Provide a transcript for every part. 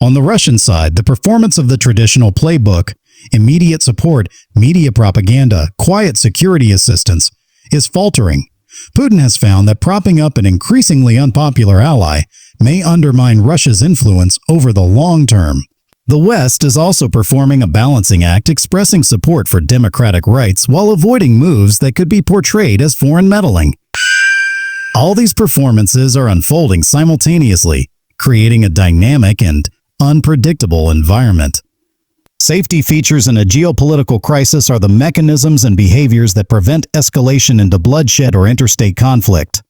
On the Russian side, the performance of the traditional playbook, immediate support, media propaganda, quiet security assistance, is faltering. Putin has found that propping up an increasingly unpopular ally may undermine Russia's influence over the long term. The West is also performing a balancing act, expressing support for democratic rights while avoiding moves that could be portrayed as foreign meddling. All these performances are unfolding simultaneously, creating a dynamic and unpredictable environment. Safety features in a geopolitical crisis are the mechanisms and behaviors that prevent escalation into bloodshed or interstate conflict.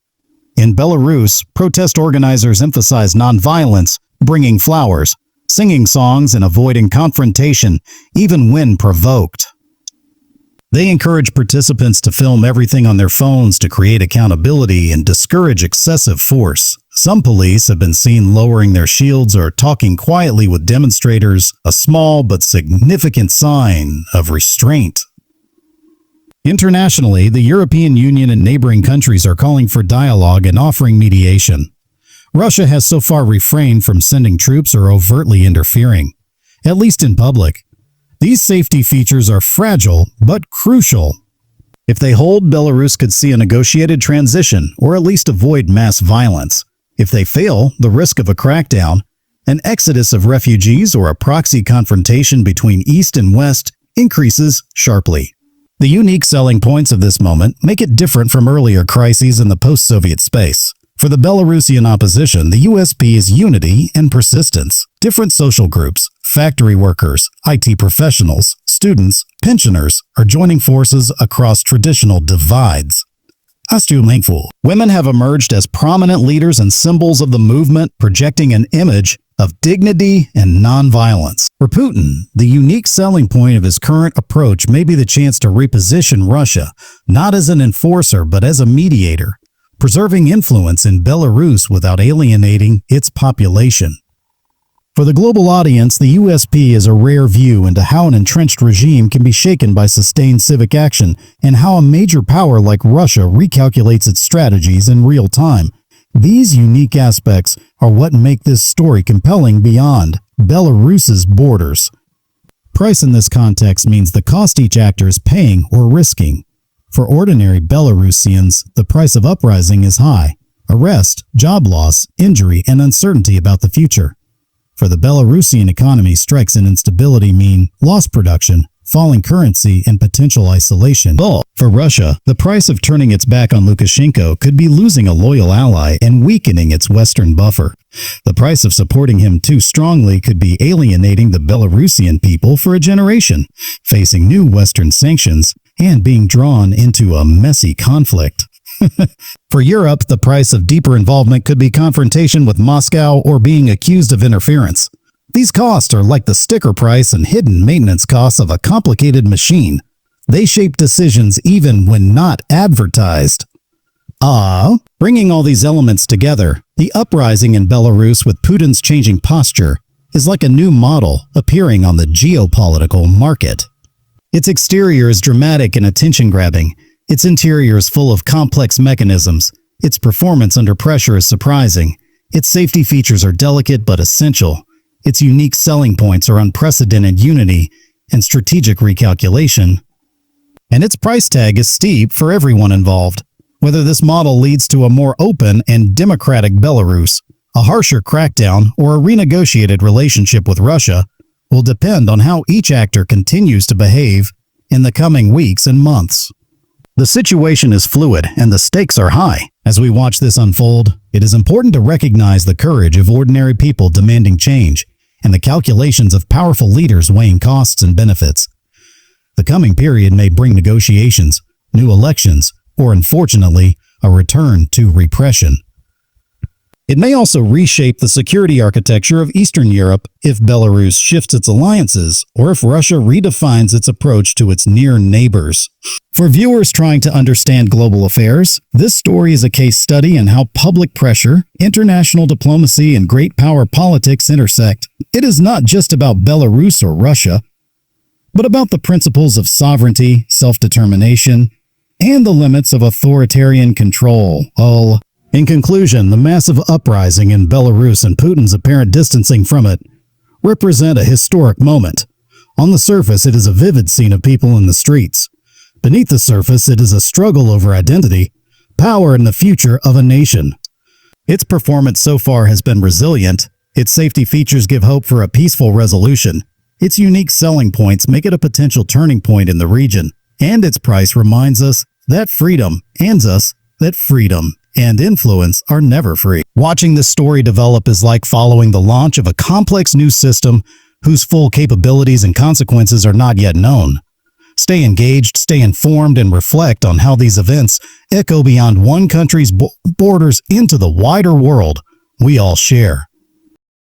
In Belarus, protest organizers emphasize nonviolence, bringing flowers, singing songs, and avoiding confrontation, even when provoked. They encourage participants to film everything on their phones to create accountability and discourage excessive force. Some police have been seen lowering their shields or talking quietly with demonstrators, a small but significant sign of restraint. Internationally, the European Union and neighboring countries are calling for dialogue and offering mediation. Russia has so far refrained from sending troops or overtly interfering, at least in public. These safety features are fragile but crucial. If they hold, Belarus could see a negotiated transition or at least avoid mass violence. If they fail, the risk of a crackdown, an exodus of refugees, or a proxy confrontation between East and West increases sharply. The unique selling points of this moment make it different from earlier crises in the post-Soviet space. For the Belarusian opposition, the USP is unity and persistence. Different social groups, factory workers, IT professionals, students, pensioners are joining forces across traditional divides. Women have emerged as prominent leaders and symbols of the movement, projecting an image of dignity and nonviolence. For Putin, the unique selling point of his current approach may be the chance to reposition Russia, not as an enforcer but as a mediator, preserving influence in Belarus without alienating its population. For the global audience, the USP is a rare view into how an entrenched regime can be shaken by sustained civic action and how a major power like Russia recalculates its strategies in real time. These unique aspects are what make this story compelling beyond Belarus's borders. Price in this context means the cost each actor is paying or risking. For ordinary Belarusians, the price of uprising is high: arrest, job loss, injury, and uncertainty about the future. For the Belarusian economy, strikes and instability mean lost production, falling currency, and potential isolation. For Russia, the price of turning its back on Lukashenko could be losing a loyal ally and weakening its Western buffer. The price of supporting him too strongly could be alienating the Belarusian people for a generation, facing new Western sanctions, and being drawn into a messy conflict. For Europe, the price of deeper involvement could be confrontation with Moscow or being accused of interference. These costs are like the sticker price and hidden maintenance costs of a complicated machine. They shape decisions even when not advertised. Bringing all these elements together, the uprising in Belarus with Putin's changing posture is like a new model appearing on the geopolitical market. Its exterior is dramatic and attention-grabbing. Its interior is full of complex mechanisms. Its performance under pressure is surprising. Its safety features are delicate but essential. Its unique selling points are unprecedented unity and strategic recalculation. And its price tag is steep for everyone involved. Whether this model leads to a more open and democratic Belarus, a harsher crackdown, or a renegotiated relationship with Russia will depend on how each actor continues to behave in the coming weeks and months. The situation is fluid and the stakes are high. As we watch this unfold, it is important to recognize the courage of ordinary people demanding change and the calculations of powerful leaders weighing costs and benefits. The coming period may bring negotiations, new elections, or unfortunately, a return to repression. It may also reshape the security architecture of Eastern Europe if Belarus shifts its alliances or if Russia redefines its approach to its near neighbors. For viewers trying to understand global affairs, this story is a case study in how public pressure, international diplomacy, and great power politics intersect. It is not just about Belarus or Russia, but about the principles of sovereignty, self-determination, and the limits of authoritarian control. In conclusion, the massive uprising in Belarus and Putin's apparent distancing from it represent a historic moment. On the surface, it is a vivid scene of people in the streets. Beneath the surface, it is a struggle over identity, power, and the future of a nation. Its performance so far has been resilient. Its safety features give hope for a peaceful resolution. Its unique selling points make it a potential turning point in the region. And its price reminds us that freedom and influence are never free. Watching this story develop is like following the launch of a complex new system whose full capabilities and consequences are not yet known. Stay engaged, stay informed, and reflect on how these events echo beyond one country's borders into the wider world we all share.